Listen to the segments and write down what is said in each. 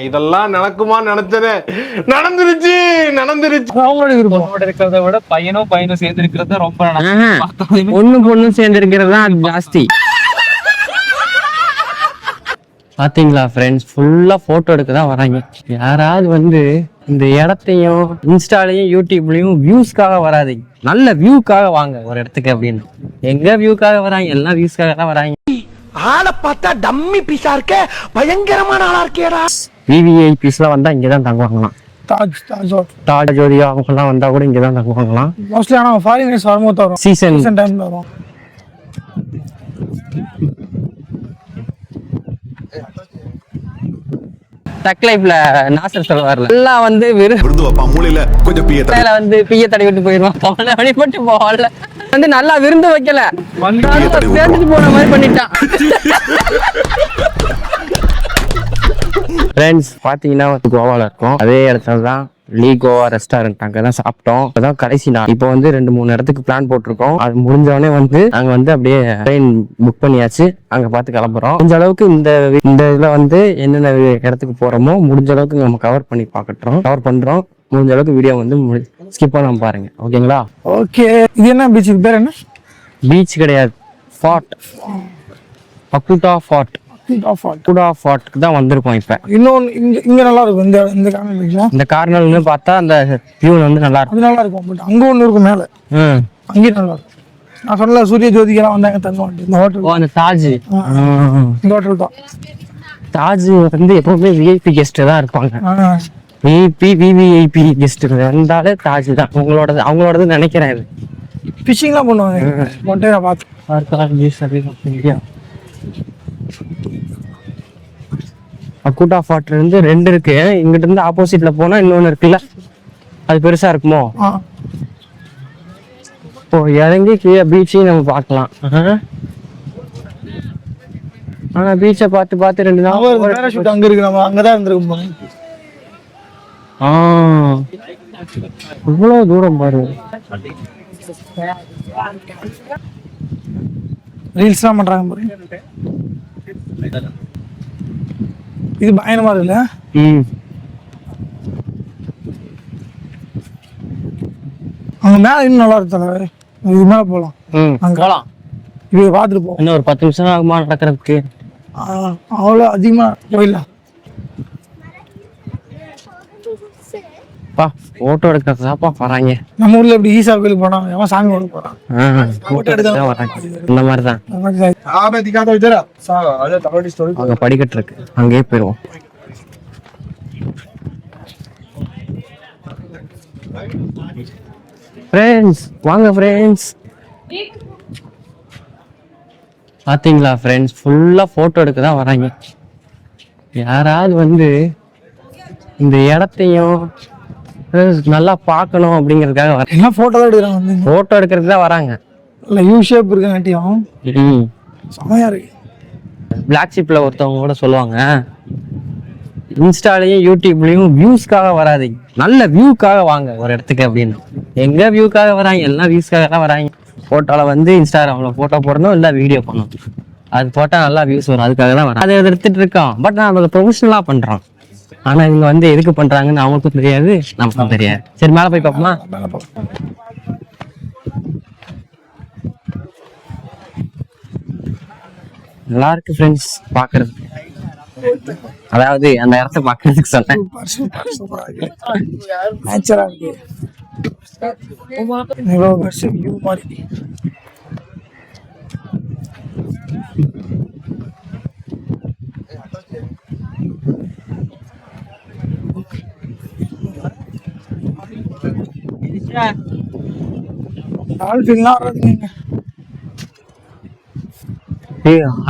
இதெல்லாம் நடக்குமா நினைச்சது நடந்துருச்சு. அவங்களோட இருக்கிறத விட பையனும் சேர்ந்து இருக்கிறது ரொம்ப பொண்ணும் சேர்ந்து இருக்கிறது தான் ஜாஸ்தி. பாத்தீங்களா ஃப்ரெண்ட்ஸ், ஃபுல்லா போட்டோ எடுக்க தான் வராங்க. யாராவது வந்து இந்த இடத்தையும் இன்ஸ்டாலையும் யூடியூப்லயும் வியூஸ்க்காக வராதிங்க, நல்ல வியூக்காக வாங்க ஒரு இடத்துக்கு அப்படின்னு. எங்க வியூக்காக வராங்க, எல்லாம் வியூஸ்க்காக தான் வராங்க. ஆளை பார்த்தா டம்மி பீஸா இருக்க, பயங்கரமான ஆளா இருக்கேடா. விவிஐபிஸ்லாம் வந்தா இங்கதான் தங்குவாங்களாம். தாஜ் ஜோதியா அவங்க எல்லாம் வந்தா கூட இங்கதான் தங்குவாங்களாம். மோஸ்ட்லி ஆனா ஃபாரினர்ஸ் வரும்போது வரும், சீசன் டைம்ல வரும். டக் லைஃப்ல நாசர் சொல்வார்ல, எல்லாம் வந்து வந்து பிய தடவி விட்டு போயிருவான். அவனை வழிபட்டு போகல வந்து நல்லா விருந்து வைக்கல, சேர்த்துட்டு போன மாதிரி பண்ணிட்டான். ஃப்ரெண்ட்ஸ் பாத்தீங்கன்னா கோவால இருக்கோம், அதே இடத்துல தான் லீ கோவா ரெஸ்டாரண்ட், அங்கதான் சாப்பிட்டோம். இப்பதான் கடைசி நாள். இப்போ வந்து 2-3 இடத்துக்கு பிளான் போட்டிருக்கோம். அது முடிஞ்சவொடனே வந்து நாங்க வந்து அப்படியே ட்ரெயின் புக் பண்ணியாச்சு, அங்க பார்த்து கிளம்புறோம். முடிஞ்ச அளவுக்கு இந்த இதுல வந்து என்னென்ன இடத்துக்கு போறோமோ முடிஞ்ச அளவுக்கு நம்ம கவர் பண்றோம். முடிஞ்ச அளவுக்கு வீடியோ வந்து ஸ்கிப் பண்ணாம பாருங்க, ஓகேங்களா? ஓகே. இது என்ன பீச், பேர் என்ன? பீச் கிடையாது, ஃபார்ட், பக்குட்டா ஃபார்ட். ஃபார்ட்க்கு தான் வந்திருக்கோம். இப்ப இன்னொன்னு இங்க நல்லா இருக்கும். இந்த கார்னர்ல பார்த்தா அந்த வியூ வந்து நல்லா இருக்கும். அது நல்லா இருக்கும். பட் அங்க ஒண்ணு இருக்கும் மேல, அங்கேயும் நல்லா இருக்கும். நான் சொன்னல சூரிய ஜோதிகெல்லாம் வந்தாங்க தங்குவாங்க இந்த ஹோட்டல். அந்த தாஜ், இந்த ஹோட்டல் தான். தாஜ் வந்து எப்பவுமே விஐபி கெஸ்ட் தான் இருப்பாங்க. விவிஐபி கெஸ்ட் வந்தாலே தாஜ் தான் அவங்களோடது நினைக்கிறேன். இது ஃபிஷிங்லாம் பண்ணுவாங்க. மொட்டையா பார்த்து அக்குட்டா ஃபார்ட் இருந்து 2 இருக்கு. இங்கிட்ட இருந்து ஆப்போசிட்ல போனா இன்னொன்னு இருக்குல்ல, அது பெருசா இருக்குமோ. இப்போ இறங்கி கீழே பீச்சையும் நம்ம பார்க்கலாம். ஆனா பீச்சை பார்த்து 2 நாள் பேராஷூட் அங்க இருக்கு, நம்ம அங்கதான் இருந்திருக்கோம். இவ்வளவு தூரம் பாரு. ரீல்ஸ்லாம் பண்றாங்க பாருங்க. இது பயணமா இருக்குல்ல. அங்க மேல இன்னும் நல்லா இருக்கு. இது மேல போலாம், அங்க போலாம். இது பார்த்துட்டு போவோம். இன்னும் ஒரு 10 நிமிஷம் ஆகுமா நடக்கிறதுக்கு? அவ்வளோ அதிகமா போயிடல. போட்டோ எடுக்கிறதாப்பா வராங்க. நம்ம ஊர்ல எப்படி ஈசா கோயிலுக்கு போனா எவன் சாமி ஓட போறான், இந்த மாதிரிதான். அங்க படிக்கட்டு இருக்கு, அங்கேயே போயிருவோம். ஃப்ரெண்ட்ஸ் வாங்க ஃப்ரெண்ட்ஸ். பாத்தீங்களா ஃப்ரெண்ட்ஸ், ஃபுல்லா போட்டோ எடுக்க தான் வராங்க. யாராவது வந்து இந்த இடத்தையும் நல்லா பார்க்கணும் அப்படிங்கறதுக்காக வராங்க. போட்டோ தான் எடுக்கிறாங்க, போட்டோ எடுக்கிறதுக்கு தான் வராங்க. இல்ல யூ ஷேப் இருக்காட்டியும் செமையா இருக்கு. பிளாக் ஷிப்ல ஒருத்தவங்க கூட சொல்லுவாங்க, இன்ஸ்டாலையும் யூடியூப்லயும் வியூஸ்க்காக வராதிங்க, நல்ல வியூக்காக வாங்க ஒரு இடத்துக்கு அப்படின்னு. எங்க வியூக்காக வராங்க, எல்லாம் வியூஸ்க்காக தான் வராங்க. போட்டோல வந்து இன்ஸ்டாகிராம்ல போட்டோ போடணும், இல்ல வீடியோ பண்ணணும், அது போட்டா நல்லா வியூஸ் வரும், அதுக்காக தான் வரும். அதை எடுத்துட்டு இருக்கோம். பட் நான் அதை ப்ரொஃபஷனலா பண்றோம். ஆனா இவங்க வந்து எதுக்கு பண்றாங்கன்னு அவங்களுக்கும் தெரியாது, நமக்கும் தெரியாது. சரி மேல போய் பார்ப்போமா? நல்லா இருக்கு ஃப்ரெண்ட்ஸ் பாக்குறது. அதாவது அந்த இடத்த பாக்குறதுக்கு சொன்னேன்.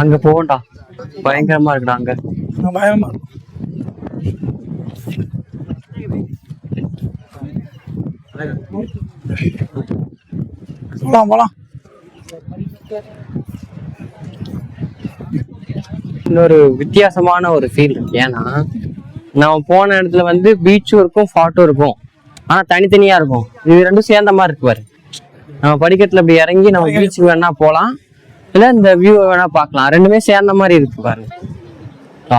அங்க போகண்டா, பயங்கரமா இருக்குடா அங்க. பயமா போலாம். இன்னொரு வித்தியாசமான ஒரு ஃபீல். ஏன்னா நம்ம போன இடத்துல வந்து பீச்சும் இருக்கும், ஃபார்ட்டும் இருக்கும், ஆனா தனித்தனியா இருக்கும். இது ரெண்டும் சேர்ந்த மாதிரி இருக்கு பாரு. நம்ம படிக்கட்டுல இப்படி இறங்கி நம்ம பீச்சுக்கு வேணா போலாம், இல்ல இந்த வியூ வேணா பார்க்கலாம். ரெண்டுமே சேர்ந்த மாதிரி இருக்கு பாருங்க.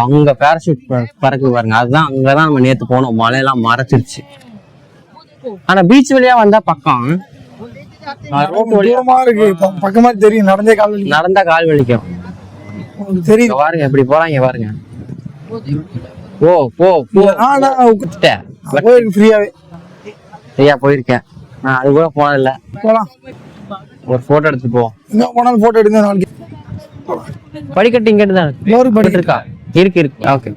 அங்க பேராஷூட் பறக்கு பாருங்க. அதுதான் அங்கதான் நம்ம நேத்து போனோம். மழையெல்லாம் மறைச்சிருச்சு. ஆனா பீச் வழியா வந்தா பக்கம், ரோட்டு வழியா இருக்கு. பக்கமா தெரியும். நடந்தா கால் வலிக்கும். தெரியும் பாருங்க எப்படி போறாங்க பாருங்க. ஓ போ ஃப்ரீயாவே ஐயா போயிருக்கேன். நான் அது கூட போனதில்ல. போலாம், ஒரு போட்டோ எடுத்து போவோம். எங்க போனாலும் போட்டோ எடுங்க. நாளைக்கு படிக்கட்டு இங்கிட்டு தான் இன்னொரு படிக்கட்டு இருக்கா? இருக்கு. ஓகே.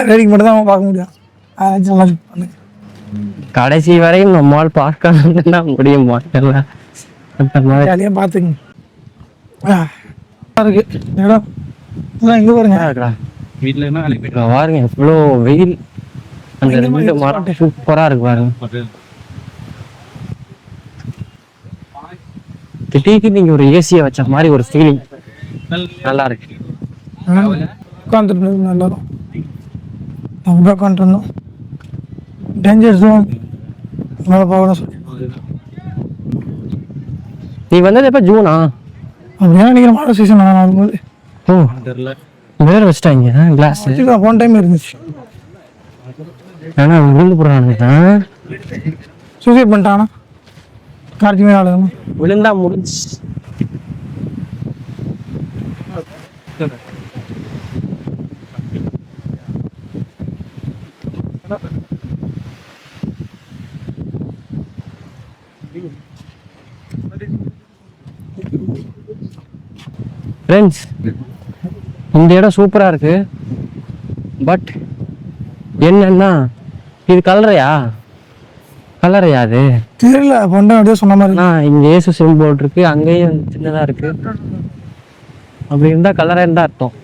ரேடிங் மட்டும் தான் பார்க்க முடியும். கடைசி வரையும் நம்மால் பார்க்க முடியும் மாட்டல. ஜாலியா பாத்துங்க. இருக்கு இடம் இங்க பாருங்க. வீட்டுல என்ன பாருங்க எவ்வளோ வெயில். அந்த ரெண்டு மரம் சூப்பரா இருக்கு பாருங்க. திடீர்னு நீங்க ஒரு ஏசியை வச்ச மாதிரி ஒரு ஃபீலிங் நல்லா இருக்கு. உட்காந்துட்டு நல்லா நம்ம உட்காந்துருந்தோம். டேஞ்சர் ஜோன் மேலே போகணும் சொல்லி. நீ வந்தது எப்ப? ஜூனா? அப்படியா நினைக்கிறேன். மழை சீசன் நான் வரும்போது. ஓ வேற வச்சிட்டாங்க கிளாஸ். போன டைம் இருந்துச்சு. ஆனா விழுந்து போறானுங்க. சூசைட் பண்ணிட்டானா கார்த்தி மேல ஆளுங்க. விழுந்தா முடிஞ்சு. ஃப்ரெண்ட்ஸ் இந்த இடம் சூப்பரா இருக்கு. பட் என்னன்னா இது கலரையா அது தெரியல. பொண்டை அப்படியே சொன்ன மாதிரி இங்க ஏசு சிம்பிள் இருக்கு, அங்கேயும் சின்னதா இருக்கு. அப்படி இருந்தா கலரா இருந்தா அர்த்தம்.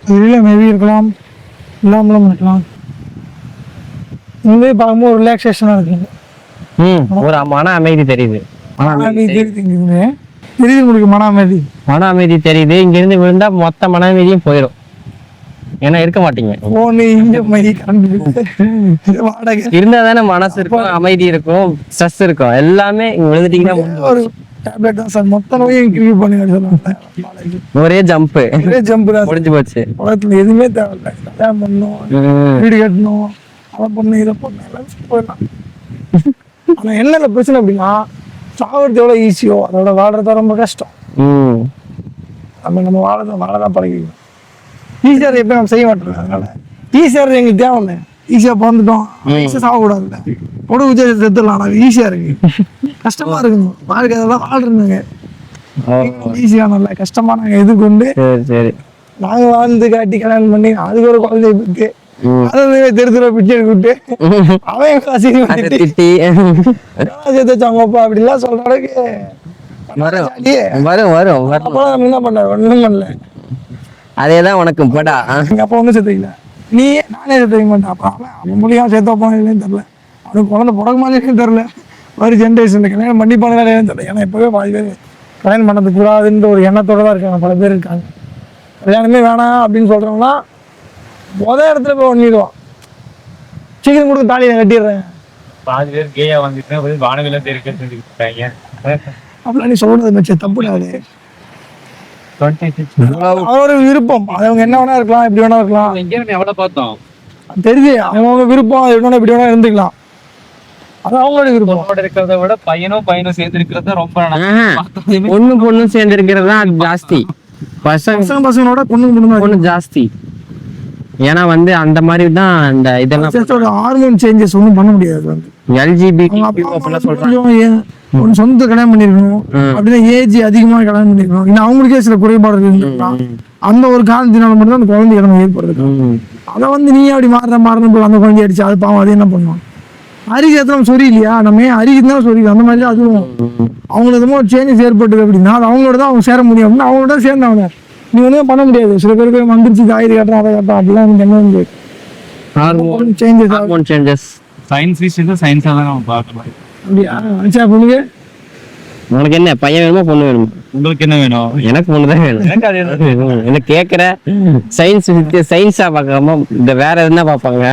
தெரியல. மேபி இருக்கலாம், இல்லாமலும் இருக்கலாம். இங்கே பார்க்கும்போது ஒரு ரிலாக்ஸேஷனா இருக்குங்க. ஒரு மன அமைதி தெரியுது. தெரியுது உங்களுக்கு மன அமைதி தெரியுது. இங்க இருந்து விழுந்தா மொத்த மன அமைதியும் போயிடும். ஏன்னா இருக்க மாட்டீங்க. இருந்தா தானே மனசு இருக்கும், அமைதி இருக்கும், ஸ்ட்ரெஸ் இருக்கும். எல்லாமே இங்க விழுந்துட்டீங்கன்னா ஒரே ஜம்ப் முடிஞ்சு போச்சு. உலகத்துல எதுவுமே தேவையில்லை. கல்யாணம் பண்ணணும், வீடு கட்டணும், அதை பண்ணணும், இதை பண்ணணும். ஆனா என்ன பிரச்சனை அப்படின்னா சாவறது எவ்வளவு ஈஸியோ அதோட வாழறத ரொம்ப கஷ்டம். நம்ம வாழதான் பழகிக்கணும். ஈஸியா எப்ப நம்ம செய்ய மாட்டோம். அதனால ஈஸியா எங்களுக்கு தேவை. ஈஸியா பிறந்துட்டோம், ஈஸியா சாகக்கூடாதுல்ல. உடம்பு விஜய் செத்துடலாம். ஆனா ஈஸியா இருக்கு, கஷ்டமா இருக்குங்க வாழ்க்கை. அதெல்லாம் வாழ்றதுங்க ஈஸியா நல்ல கஷ்டமா நாங்க எதிர்கொண்டு நாங்க வாழ்ந்து காட்டி கல்யாணம் பண்ணி அதுக்கு ஒரு குழந்தைய பெற்று தெருத்துல பிச்சை விட்டு அவன் சேர்த்தாங்கப்பா அப்படிலாம் சொல்ற அளவுக்கு என்ன பண்ண ஒண்ணும் பண்ணல. அதேதான் உனக்கு போடா. எங்க அப்பா ஒன்றும் சேர்த்துக்கல, நீ நானே சேர்த்துக்க மாட்டேன். அப்ப அவன் மூலியமா சேர்த்து வைப்பான் இல்லைன்னு தெரியல. அவனுக்கு குழந்தை பிறகு மாதிரி தெரியல. வரும் ஜென்ரேஷன் கல்யாணம் பண்ணிப்பானு தெரியல. ஏன்னா இப்பவே பாதி பேர் கல்யாணம் பண்ணது கூடாதுன்ற ஒரு எண்ணத்தோட தான் இருக்காங்க. பல பேர் இருக்காங்க. கல்யாணமே வேணாம் அப்படின்னு சொல்றவங்கன்னா முதல் இடத்துல போய் ஒண்ணிடுவான். சீக்கிரம் கொடுத்து தாலியை கட்டிடுறேன். பாதி பேர் கேயா வந்துட்டு வானவில தெரிவிக்க அப்படிலாம் நீ சொல்றது தப்புடாது. அவரோட விருப்பம். அவங்க என்ன வேணா இருக்கலாம், எப்படி வேணா இருக்கலாம். எவ்வளவு பார்த்தோம் தெரியுது. அவங்க விருப்பம் எப்படி வேணா இருந்துக்கலாம். அது அவங்களோட விருப்பம். இருக்கிறத விட பையனும் சேர்ந்து இருக்கிறது ரொம்ப பொண்ணும் சேர்ந்து இருக்கிறது தான் ஜாஸ்தி. பசங்களோட பொண்ணு ஜாஸ்தி. ஏன்னா வந்து அந்த மாதிரி தான் இந்த இதெல்லாம் ஹார்மோன் சேஞ்சஸ் ஒன்றும் பண்ண முடியாது. எல்ஜிபிடி சொந்த கல்யாணம் பண்ணிருக்கணும் அப்படின்னா ஏஜ் அதிகமா கல்யாணம் பண்ணிருக்கணும். இன்னும் அவங்களுக்கே சில குறைபாடு இருந்துருக்கலாம். அந்த ஒரு காரணத்தினால மட்டும் அந்த குழந்தை இடம் ஏற்படுது. அதை வந்து நீ அப்படி மாறணும் அந்த குழந்தை அடிச்சு அது பாவம் அது என்ன பண்ணுவான். அரிஜாத்திரம் சொறி இல்லையா, நம்ம அரிஜித்தான் சொறி. அந்த மாதிரி தான் அதுவும் அவங்களுக்கு எதுவும் ஒரு சேஞ்சஸ் ஏற்பட்டது அப்படின்னா அது அவங்களோட தான் அவங்க சேர முடியும். அப்படின்னா அவங்களோட சேர்ந்தவங்க நீ ஒண்ணுமே பண்ண முடியாது. சில பேருக்கு வந்துருச்சு காய்கறி காட்டுறோம் அதை காட்டுறோம் அப்படிலாம் என்ன முடியாது. சயின்ஸ் விஷயத்தை சயின்ஸா தான் நம்ம பார்க்கலாம். அப்படியா? பொண்ணுங்க உனக்கு என்ன பையன் வேணுமா பொண்ணு வேணுமா? உங்களுக்கு என்ன வேணும்? எனக்கு பொண்ணு தான் வேணும். எனக்கு அது என்ன கேக்குற? சயின்ஸா பார்க்காம இந்த வேற எதுனா பார்ப்பாங்க.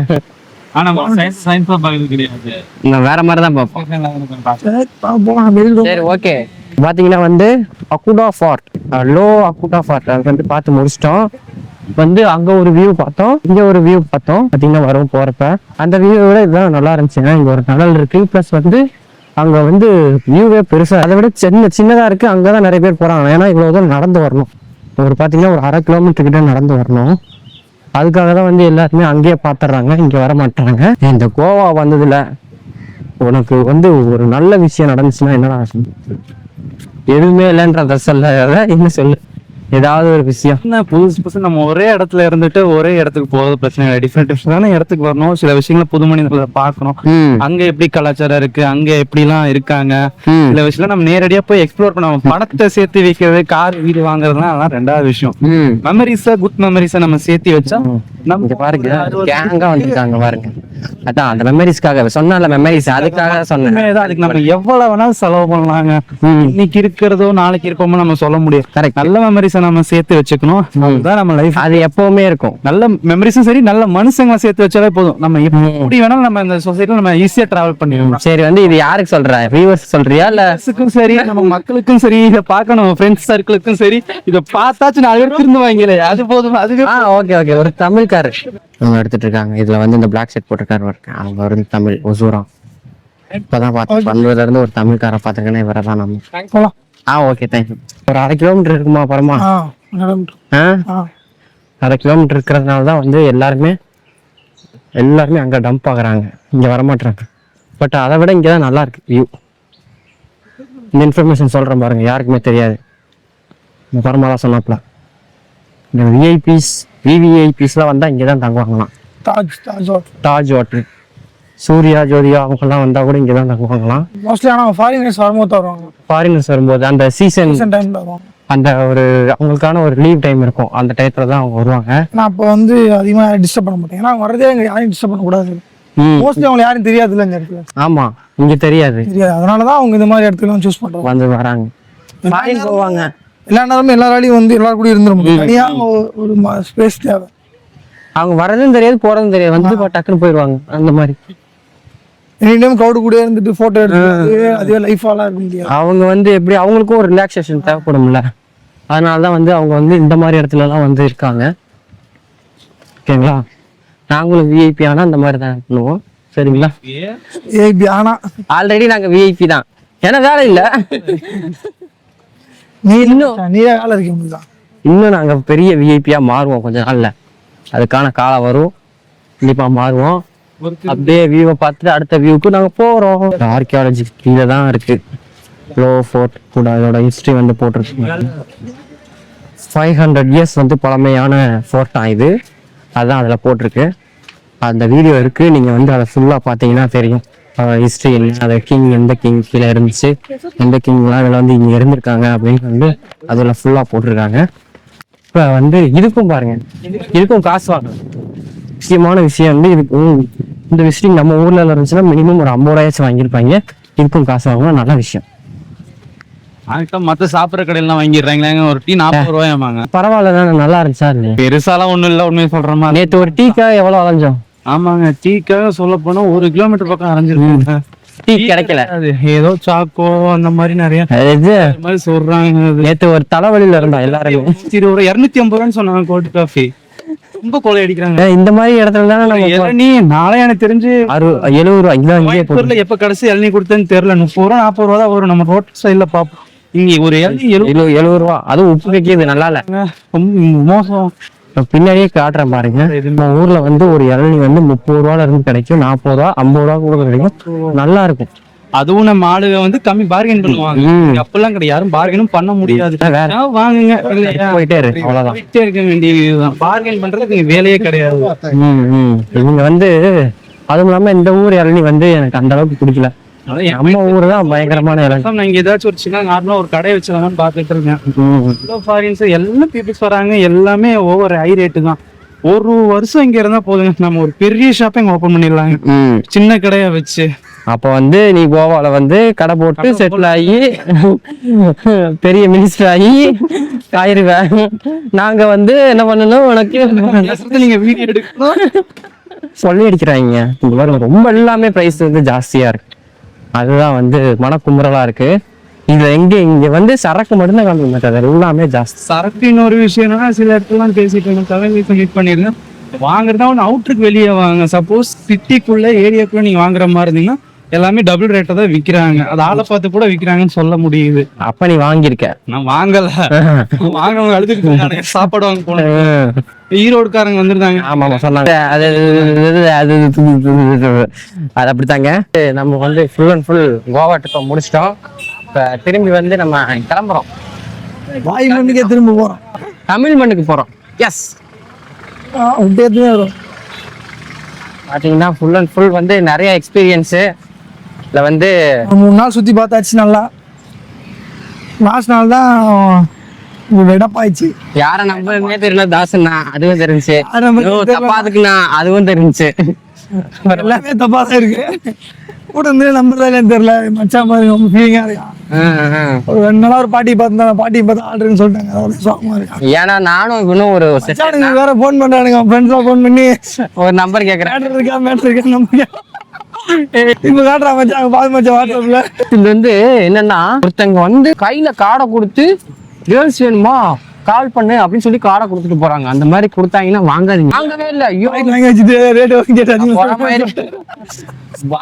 ஆனா சயின்ஸ் பாக்குறது கிடையாது. நான் வேற மாதிரி தான் பார்ப்போம். வெளியில் சரி ஓகே. பாத்தீங்கன்னா வந்து அக்குடா ஃபார்ட், லோ அக்குடா ஃபார்ட் அது வந்து பார்த்து முடிச்சிட்டோம். வந்து அங்க ஒரு வியூ பார்த்தோம், இங்க ஒரு வியூ பார்த்தோம். பாத்தீங்கன்னா வரும் போறப்ப அந்த வியூ விட இதுதான் நல்லா இருந்துச்சு. ஏன்னா இங்க ஒரு கடல் இருக்கு, பிளஸ் வந்து அங்க வந்து வியூவே பெருசா, அதை விட சின்னதா இருக்கு. அங்கதான் நிறைய பேர் போறாங்க. ஏன்னா இவ்வளவு தூரம் நடந்து வரணும். ஒரு பாத்தீங்கன்னா ஒரு 1/2 கிலோமீட்டர் கிட்ட நடந்து வரணும். அதுக்காக தான் வந்து எல்லாருமே அங்கேயே பாத்துறாங்க, இங்க வர மாட்டாங்க. இந்த கோவா வந்ததுல உனக்கு வந்து ஒரு நல்ல விஷயம் நடந்துச்சுன்னா என்னடா? எதுவுமே இல்லைன்றத சொல்ல, என்ன சொல்லு, ஏதாவது ஒரு விஷயம். புதுசு நம்ம ஒரே இடத்துல இருந்துட்டு ஒரே இடத்துக்கு போறது பிரச்சனை இல்லை. டிஃப்ரெண்டான இடத்துக்கு வரணும், சில விஷயங்களை புது மனிதர்களை பார்க்கணும். அங்க எப்படி கலாச்சாரம் இருக்கு, அங்க எப்படி எல்லாம் இருக்காங்க, சில விஷயம் நம்ம நேரடியா போய் எக்ஸ்ப்ளோர் பண்ண. பணத்தை சேர்த்து வைக்கிறது, கார் வீடு வாங்குறதுலாம் அதெல்லாம் ரெண்டாவது விஷயம். மெமரிஸா, குட் மெமரிஸா நம்ம சேர்த்து வச்சா நம்ம பாருங்க கேங்கா வந்துருக்காங்க பாருங்க. அதான் அந்த மெமரிஸ்க்காக சொன்னால, மெமரிஸ் அதுக்காக சொன்னேன். அதுக்கு நம்ம எவ்வளவு வேணாலும் செலவு பண்ணலாங்க. இன்னைக்கு இருக்கிறதோ நாளைக்கு இருப்போமோ நம்ம சொல்ல முடியும். நல்ல மெமரிஸை நம்ம சேர்த்து வச்சுக்கணும். அதுதான் நம்ம லைஃப். அது எப்பவுமே இருக்கும். நல்ல மெமரிஸும் சரி, நல்ல மனுஷங்களை சேர்த்து வச்சாலே போதும். நம்ம எப்படி வேணாலும் நம்ம இந்த சொசைட்டில நம்ம ஈஸியா டிராவல் பண்ணிடுவோம். சரி, வந்து இது யாருக்கு சொல்ற? வியூவர்ஸ் சொல்றியா இல்ல சரி, நம்ம மக்களுக்கும் சரி, இதை பார்க்கணும், ஃப்ரெண்ட்ஸ் சர்க்கிளுக்கும் சரி, இதை பார்த்தாச்சும் 4 பேர் திருந்துவாங்களே, அது போதும். அதுவே ஓகே ஓகே. ஒரு தமிழ்காரர் அவங்க எடுத்துட்டு இருக்காங்க. இதுல வந்து இந்த பிளாக் ஷர்ட் போட்டிருக்காரு, அவங்க வந்து தமிழ் ஒசூரம். இப்பதான் பார்த்து பண்றதுல இருந்து ஒரு தமிழ்கார பாத்துருக்கேன்னா இவரை தான் நம்ம. Okay thank you. ஒரு 1/2 கிலோமீட்டர் இருக்குமா பரமா? 1/2 கிலோமீட்டர் இருக்கிறதுனாலதான் வந்து எல்லாருமே அங்க டம்ப் ஆகுறாங்க, இங்க வரமாட்டாங்க. பட் அதை விட இங்கதான் நல்லா இருக்கு வியூ. இந்த இன்ஃபர்மேஷன் சொல்றேன் பாருங்க, யாருக்குமே தெரியாது. இந்த பரமாலாம் சொன்னாப்ல, இந்த விவிஐபிஸ்லாம் வந்தா இங்கதான் தங்குவாங்களாம். தாஜ் ஹோட்டல், சூர்யா, ஜோதியா அவங்கெல்லாம் வந்தா கூட இங்கதான் தங்குவாங்களாம். மோஸ்ட்லி ஆனா ஃபாரினர்ஸ் வரும்போது வருவாங்க. ஃபாரினர்ஸ் வரும்போது அந்த சீசன் டைம்ல வருவாங்க. அந்த ஒரு அவங்களுக்கான ஒரு லீவ் டைம் இருக்கும், அந்த டயத்துல தான் அவங்க வருவாங்க. நான் அப்போ வந்து அதிகமா டிஸ்டர்ப் பண்ண மாட்டேன். ஏன்னா அவங்க வரதே எங்க யாரையும் டிஸ்டர்ப் பண்ண கூடாது. மோஸ்ட்லி அவங்க யாரும் தெரியாதுல்ல இந்த இடத்துல. ஆமா, இங்க தெரியாது. அதனாலதான் அவங்க இந்த மாதிரி இடத்துல சூஸ் பண்றாங்க, வந்து வராங்க, ஃபாரின் போவாங்க. எல்லா நேரமும் எல்லாராலையும் வந்து எல்லாரும் கூட இருந்துட முடியும். தனியா ஒரு ஸ்பேஸ் தேவை. அவங்க வரதும் தெரியாது, போறதும் தெரியாது, வந்து டக்குன்னு போயிடுவாங்க. அந்த மாதிரி எனி டைம் கவுடு கூட இருந்துட்டு போட்டோ எடுத்து அதே லைஃப் ஆளா இருக்க முடியாது. அவங்க வந்து எப்படி, அவங்களுக்கும் ஒரு ரிலாக்ஸேஷன் தேவைப்படும்ல. அதனாலதான் வந்து அவங்க வந்து இந்த மாதிரி இடத்துல எல்லாம் வந்து இருக்காங்க. ஓகேங்களா? நாங்களும் விஐபி ஆனா இந்த மாதிரி தான் பண்ணுவோம். சரிங்களா? விஐபி ஆனா ஆல்ரெடி நாங்க விஐபி தான், ஏன்னா வேலை இல்ல. நீயே வேலை இருக்க முடியுதா? இன்னும் நாங்க பெரிய விஐபியா மாறுவோம் கொஞ்ச நாள்ல. அதுக்கான காலம் வரும், கண்டிப்பா மாறுவோம். அப்படியே வியூவை பார்த்துட்டு அடுத்த வியூக்கு நாங்க போறோம். ஆர்கியாலஜி கீழே தான் இருக்கு. லோ ஃபோர்ட் கூட அதோட ஹிஸ்டரி வந்து போட்டிருக்கு. 500 இயர்ஸ் வந்து பழமையான ஃபோர்ட்டா இது, அதுதான் அதுல போட்டிருக்கு. அந்த வீடியோ இருக்கு, நீங்க வந்து அதை ஃபுல்லா பாத்தீங்கன்னா தெரியும் ஹிஸ்டரி என்ன, அதை கிங் எந்த கிங் கீழே இருந்துச்சு, எந்த கிங்லாம் இதுல வந்து இங்க இருந்திருக்காங்க அப்படின்னு வந்து அதுல ஃபுல்லா போட்டிருக்காங்க. இப்ப வந்து இதுக்கும் பாருங்க, இதுக்கும் காசு வாங்கணும். முக்கியமான விஷயம் வந்து இதுக்கு இந்த விசிட்டிங் நம்ம ஊர்ல இருந்துச்சுன்னா மினிமம் ஒரு 50 ரூபாயாச்சும் வாங்கியிருப்பாங்க. இதுக்கும் காசு வாங்கணும், நல்ல விஷயம். மத்த சாப்பிடுற கடையில வாங்கிடுறாங்க. ஒரு டீ 40 ரூபாயாமாங்க. பரவாயில்ல, நல்லா இருந்துச்சா? பெருசாலாம் ஒண்ணும் இல்ல, உண்மையை சொல்ற மாதிரி. நேற்று ஒரு டீக்காக எவ்வளவு அலைஞ்சோம்? ஆமாங்க, டீக்காக சொல்ல போனா 1 கிலோமீட்டர் பக்கம் அரைஞ்சிருக்காங்க. டீ கிடைக்கல, அது ஏதோ சாக்கோ அந்த மாதிரி நிறைய மாதிரி சொல்றாங்க. நேற்று ஒரு தலைவலியில இருந்தா எல்லாரும் 250 ரூபான்னு சொன்னாங்க கோல்டு காஃபி. ரொம்ப கொலை அடிக்கிறாங்க இந்த மாதிரி இடத்துல தானே. நம்ம இளநீ நாளே எனக்கு தெரிஞ்சு 70 ரூபாய் எப்ப கடைசி இளநீ கொடுத்தேன்னு தெரியல. 30 ரூபா 40 ரூபா தான் வரும் நம்ம ரோட் சைட்ல பாப்போம். இங்க ஒரு இளநீ 70 ரூபா, அதுவும் உப்பு வைக்கிறது நல்லா இல்ல, மோசம். பின்னாடியே காட்டுறேன் பாருங்க. நம்ம ஊர்ல வந்து ஒரு இளநீ வந்து 30 ரூபால இருந்து கிடைக்கும், 40 ரூபா 50 ரூபா கூட கிடைக்கும், நல்லா இருக்கும். அதுவும் நம்ம ஆளுங்க வந்து கம்மி பார்கெயின் பண்ணுவாங்க. அப்பெல்லாம் கிடையாது, யாரும் பார்கெனும் பண்ண முடியாது. வாங்குங்க போயிட்டே இருக்கு, அவ்வளவுதான். போயிட்டே இருக்க வேண்டியதுதான். பார்கெயின் பண்றதுக்கு வேலையே கிடையாது. இவங்க வந்து அதுவும் இல்லாம இந்த ஊர் இளநீ வந்து எனக்கு அந்த அளவுக்கு பிடிக்கல. நம்ம ஊரு தான் பயங்கரமான இளநீ. நான் இங்க ஏதாச்சும் ஒரு சின்ன நார்மலா ஒரு கடை வச்சிடலாம்னு பாத்துட்டு இருக்கேன். ஃபாரின்ஸ் எல்லா பீப்புள்ஸ் வராங்க, எல்லாமே ஓவர் ஹை ரேட்டு தான். ஒரு வருஷம் இங்க இருந்தா போதுங்க, நம்ம ஒரு பெரிய ஷாப்பிங் ஓபன் பண்ணிடலாங்க. சின்ன கடையா வச்சு அப்போ வந்து நீ கோவால வந்து கடை போட்டு செட்டில் ஆகி பெரிய மினிஸ்டர் ஆகி ஆயிருவ. நாங்க வந்து என்ன பண்ணணும் உனக்கு நீங்க வீடியோ எடுக்கணும் சொல்லி அடிக்கிறாங்க. இங்க பாருங்க ரொம்ப எல்லாமே பிரைஸ் வந்து ஜாஸ்தியா இருக்கு. அதுதான் வந்து மனக்குமுறலா இருக்கு. இங்க வந்து சரக்கு மட்டும்தான் காமிக்க மாட்டாது, எல்லாமே ஜாஸ்தி. சரக்கு இன்னொரு விஷயம் என்னன்னா சில இடத்துலாம் பேசிட்டு தலைவலி மீட் பண்ணிருந்தேன். வாங்குறதா ஒன்று அவுட்டருக்கு வெளியே வாங்க. சப்போஸ் சிட்டிக்குள்ள ஏரியாக்குள்ள நீங்க வாங்குற மாதிரி இருந்தீங்கன்னா எல்லாமே டபுள் ரேட்டை தான் விற்கிறாங்க. அது ஆளை பார்த்து கூட விற்கிறாங்கன்னு சொல்ல முடியுது. அப்ப நீ வாங்கியிருக்க? நான் வாங்கல, வாங்கவங்க அழுதுட்டு சாப்பாடு வாங்க போனேன். ஈரோடுக்காரங்க வந்துருந்தாங்க. ஆமா ஆமா சொன்னாங்க. அது அது அது அப்படித்தாங்க. நம்ம வந்து ஃபுல் அண்ட் ஃபுல் கோவா ட்ரிப்பை முடிச்சிட்டோம். இப்ப திரும்பி வந்து நம்ம கிளம்புறோம். வாய் மண்ணுக்கே திரும்ப போறோம், தமிழ் மண்ணுக்கு போறோம். எஸ், வரும் பாத்தீங்கன்னா ஃபுல் அண்ட் ஃபுல் வந்து நிறைய எக்ஸ்பீரியன்ஸு. இதுல வந்து 3 நாள் சுத்தி பார்த்தாச்சு. நல்லா லாஸ்ட் நாள் தான் வெடப்பாயிடுச்சு. யார நம்புறதுனே தெரியல. தாசன்னா அதுவும் தெரிஞ்சுச்சு, யாரை நம்புறதுனே தெரியல. தப்பா இருக்குண்ணா அதுவும் தெரிஞ்சுச்சு. எல்லாமே தப்பா தான் இருக்கு. கூட இருந்து நம்புறதா இல்லைன்னு தெரியல. மச்சான் மாதிரி ரொம்ப ஃபீலிங்கா இருக்கா. ஒரு 2 நாளா ஒரு பாட்டி பார்த்து ஆர்டர்னு சொல்லிட்டாங்க. அதோட சோகமா இருக்கா. ஏன்னா நானும் இன்னும் ஒரு மச்சானுங்க வேற போன் பண்றானுங்க, ஃப்ரெண்ட்ஸ்லாம் போன் பண்ணி ஒரு நம்பர் கேக்குறேன். மேட்டர் இருக்கா நம்புங்க. இப்ப காட்டுறா மச்சான், பால் மச்சான் வாட்ஸ்அப்ல. இது வந்து என்னன்னா ஒருத்தங்க வந்து கையில காடை கொடுத்து கேர்ள்ஸ் வேணுமா கால் பண்ணு அப்படின்னு சொல்லி காடை கொடுத்துட்டு போறாங்க. அந்த மாதிரி கொடுத்தாங்கன்னா வாங்காதீங்க. வாங்கவே இல்லை. ஐயோ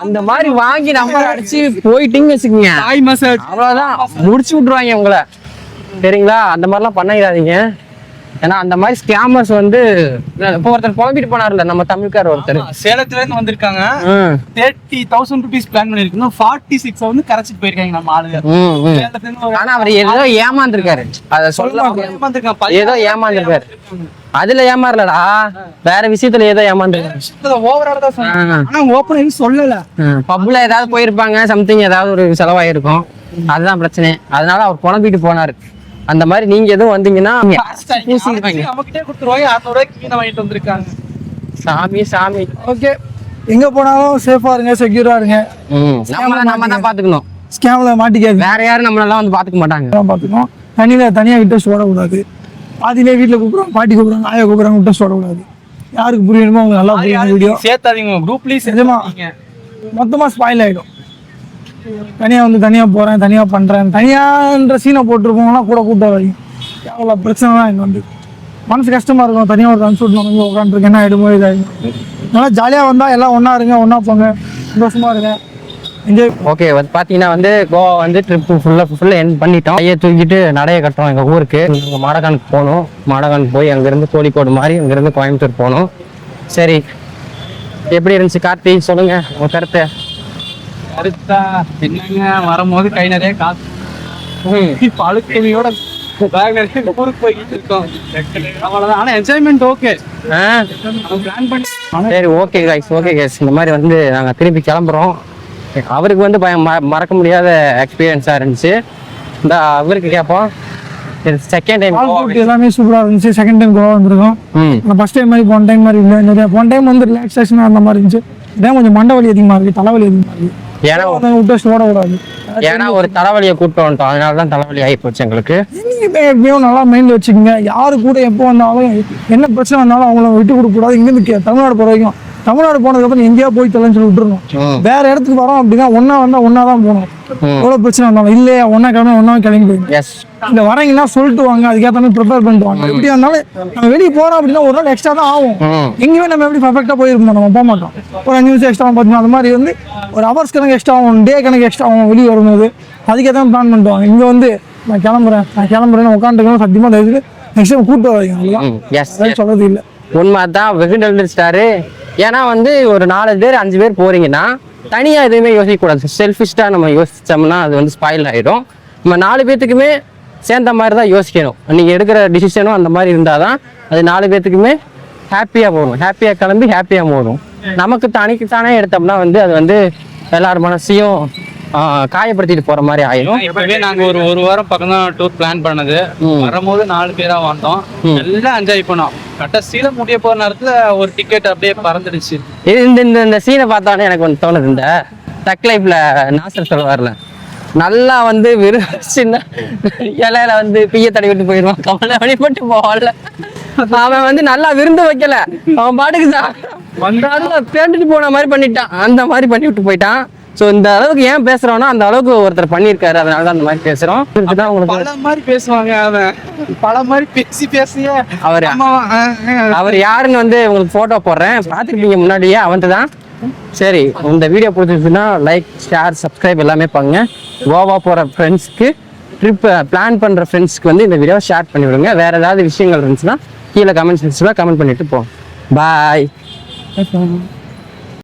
அந்த மாதிரி வாங்கி நம்பர் அடிச்சு போயிட்டீங்கன்னு வச்சுக்கோங்க, அவ்வளவுதான் முடிச்சு விட்டுருவாங்க உங்களை. சரிங்களா? அந்த மாதிரிலாம் பண்ணிடாதீங்க. ஏன்னா அந்த மாதிரி ஸ்கேமர்ஸ் வந்து இப்போ ஒருத்தர் புலம்பிட்டு போனார்ல நம்ம தமிழ்கார் ஒருத்தர், சேலத்துல இருந்து வந்திருக்காங்க. 30,000 rupees பிளான் பண்ணிருக்கோம். 46 வந்து கரைச்சிட்டு போயிருக்காங்க நம்ம ஆளுங்க. ஆனா அவர் ஏதோ ஏமாந்துருக்காரு. அத சொல்ல ஏதோ ஏமாந்துருக்காரு. அதுல ஏமாறலடா, வேற விஷயத்துல ஏதோ ஏமாந்துருக்காரு. ஓவரால் தான் சொன்னாங்க. ஆனா ஓப்பனா சொல்லல. பப்ல ஏதாவது போயிருப்பாங்க, சம்திங் ஏதாவது ஒரு செலவாயிருக்கும். அதுதான் பிரச்சனை. அதனால அவர் புலம்பிட்டு போனாரு. அந்த மாதிரி நீங்க எதுவும் வந்தீங்கன்னா சாமி சாமி. ஓகே, எங்க போனாலும் சேஃபா இருங்க, செக்யூரா இருங்க. நம்ம தான் பாத்துக்கணும். ஸ்கேம்ல மாட்டிக்காது. வேற யாரும் நம்மளெல்லாம் வந்து பாத்துக்க மாட்டாங்க. பாத்துக்கணும். தனியா விட்டு ஓடக்கூடாது. பாதியிலே வீட்டுல கூப்பிடுறாங்க, பாட்டி கூப்பிடுறாங்க, ஆயா கூப்பிடுறாங்க, விட்டு ஓடக்கூடாது. யாருக்கு புரியணுமோ அவங்க நல்லா புரியும். வீடியோ சேர்த்தாதீங்க, குரூப்லயும் நிஜமா மொத்தமா ஸ்பாயில் ஆயிடும். தனியா போறேன், தனியா பண்றேன், தனியான்ற சீனை போட்டுருப்போம்னா கூட கூட்ட வரைக்கும் எவ்வளோ பிரச்சனை தான். இங்க வந்து மனசு கஷ்டமா இருக்கும். தனியா ஒரு கன்சூட் நம்ம உட்காந்துருக்கு, என்ன ஆயிடுமோ இதாயிடும். நல்லா ஜாலியா வந்தா எல்லாம் ஒன்னா இருங்க, ஒன்னா போங்க, சந்தோஷமா இருங்க, என்ஜாய். ஓகே, பாத்தீங்கன்னா வந்து கோவா வந்து ட்ரிப் ஃபுல்லா எண்ட் பண்ணிட்டோம். கையை தூக்கிட்டு நடைய கட்டுறோம் எங்க ஊருக்கு. மாடகானுக்கு போகணும். மாடகானுக்கு போய் அங்கிருந்து கோழிக்கோடு மாதிரி அங்கிருந்து கோயம்புத்தூர் போகணும். சரி, எப்படி இருந்துச்சு கார்த்தி? சொல்லுங்க உங்க கருத்தை. கருத்தா என்னங்க, வரும்போது கை நிறைய காசு பழுக்கவியோட பேக் நிறைய ஊருக்கு போய்கிட்டு இருக்கோம். அவ்வளவுதான். ஆனா என்ஜாய்மெண்ட் ஓகே. பிளான் பண்ணி சரி, ஓகே கைஸ், ஓகே கைஸ். இந்த மாதிரி வந்து நாங்க திருப்பி கிளம்புறோம். அவருக்கு வந்து மறக்க முடியாத எக்ஸ்பீரியன்ஸா இருந்துச்சு. இந்த அவருக்கு கேட்போம். செகண்ட் டைம் எல்லாமே சூப்பரா இருந்துச்சு. செகண்ட் டைம் கோவா வந்திருக்கோம். ஃபர்ஸ்ட் டைம் மாதிரி போன டைம் மாதிரி இல்லை. நிறைய போன டைம் வந்து ரிலாக்ஸேஷன் அந்த மாதிரி இருந்துச்சு. இதான் கொஞ்சம் மண்டவலி அதிகமா இருக்கு, தலைவலி அதிகமா இருக்கு. ஏன்னா ஓடக்கூடாது. ஏன்னா ஒரு தலைவலியை கூப்பிட்டு வந்துட்டோம். அதனாலதான் தலைவலி ஆகி போச்சு எங்களுக்கு. எப்பயும் நல்லா மைண்ட்ல வச்சுக்கோங்க. யாரு கூட எப்போ வந்தாலும் என்ன பிரச்சனை வந்தாலும் அவங்கள விட்டு கொடுக்க கூடாது. இங்கிருந்து தமிழ்நாடு போற வரைக்கும், தமிழ்நாடு போனதுக்கு அப்புறம் எங்கேயா போய் தொலைன்னு சொல்லி விட்டுருணும். வேற இடத்துக்கு வரோம் அப்படின்னா ஒன்னா வந்தா ஒன்னா தான் போகணும். எவ்வளவு பிரச்சனை வந்தாலும் இல்லையா ஒன்னா கிளம்பி ஒன்னா கிளம்பி போயிடும். இந்த வரீங்கன்னா சொல்லிட்டு வாங்க, அதுக்கேற்ற மாதிரி ப்ரிப்பேர் பண்ணிட்டு வாங்க. எப்படி இருந்தாலும் நம்ம வெளியே போறோம் அப்படின்னா ஒரு நாள் எக்ஸ்ட்ரா தான் ஆகும். எங்கேயுமே நம்ம எப்படி பர்ஃபெக்டா போயிருப்போம், நம்ம போக மாட்டோம். ஒரு 5 நிமிஷம் எக்ஸ்ட்ரா பார்த்தீங்கன்னா அது மாதிரி வந்து ஒரு ஹவர்ஸ் கணக்கு எக்ஸ்ட்ரா ஆகும், டே கணக்கு எக்ஸ்ட்ரா ஆகும். வெளியே வரும்போது அதுக்கேற்ற பிளான் பண்ணிட்டு வாங்க. இங்க வந்து நான் கிளம்புறேன்னு உட்காந்துருக்கணும். சத்தியமா தயவுக்கு நெக்ஸ்ட் டைம் கூப்பிட்டு வரீங்க. அவ்வளவுதான், சொல்றது இல்லை. உண்மைதான், வெகு நெல்லிச்சிட்டாரு. ஏன்னா வந்து ஒரு 4 பேர் 5 பேர் போறீங்கன்னா தனியா எதுவுமே யோசிக்கக்கூடாது. செல்ஃபிஷ்டா நம்ம யோசிச்சோம்னா அது வந்து ஸ்பாயில் ஆயிடும். நம்ம 4 பேர்த்துக்குமே சேர்ந்த மாதிரி தான் யோசிக்கணும். நீங்க எடுக்கிற டிசிஷனும் அந்த மாதிரி இருந்தாதான் அது 4 பேர்த்துக்குமே ஹாப்பியா போகணும். ஹாப்பியா கிளம்பி ஹாப்பியா போகணும். நமக்கு தானே எடுத்தோம்னா வந்து அது வந்து எல்லார் மனசையும் காயப்படுத்திட்டு போற மாதிரி ஆயிடும். இப்பவே நாங்க ஒரு வாரம் பக்கம் தான் டூர் பிளான் பண்ணது. வரும்போது 4 பேரா வந்தோம், எல்லாம் என்ஜாய் பண்ணோம். கடைசியில முடிய போற நேரத்துல ஒரு டிக்கெட் அப்படியே பறந்துடுச்சு. இந்த சீனை பார்த்தாலே எனக்கு ஒன்று தோணுது. இந்த டக் லைஃப்ல நாசர் சொல்லுவார்ல, நல்லா வந்து வெறும் சின்ன இலையில வந்து பிய தடவி விட்டு போயிடுவான், கவலை வழிபட்டு போகல. அவன் வந்து நல்லா விருந்து வைக்கல, அவன் பாட்டுக்கு பேண்டுட்டு போன மாதிரி பண்ணிட்டான், அந்த மாதிரி பண்ணி விட்டு போயிட்டான். ஸோ இந்த அளவுக்கு ஏன் பேசுறோம்னா அந்த அளவுக்கு ஒருத்தர் பண்ணியிருக்காரு, அதனாலதான் அந்த மாதிரி பேசுறோம். பல மாதிரி பேசுவாங்க, அவன் பல மாதிரி பேசியே அவர் யாருன்னு வந்து உங்களுக்கு போட்டோ போடுறேன், பார்த்துருப்பீங்க முன்னாடியே, அவன்ட்டு தான். சரி, இந்த வீடியோ பிடிச்சிருச்சுன்னா லைக், ஷேர், சப்ஸ்கிரைப் எல்லாமே பண்ணுங்க. கோவா போகிற ஃப்ரெண்ட்ஸ்க்கு, ட்ரிப் பிளான் பண்ணுற ஃப்ரெண்ட்ஸ்க்கு வந்து இந்த வீடியோவை ஷேர் பண்ணி விடுங்க. வேறு ஏதாவது விஷயங்கள் இருந்துச்சுன்னா கீழே கமெண்ட் செக்ஷனில் கமெண்ட் பண்ணிட்டு போங்க. பாய்.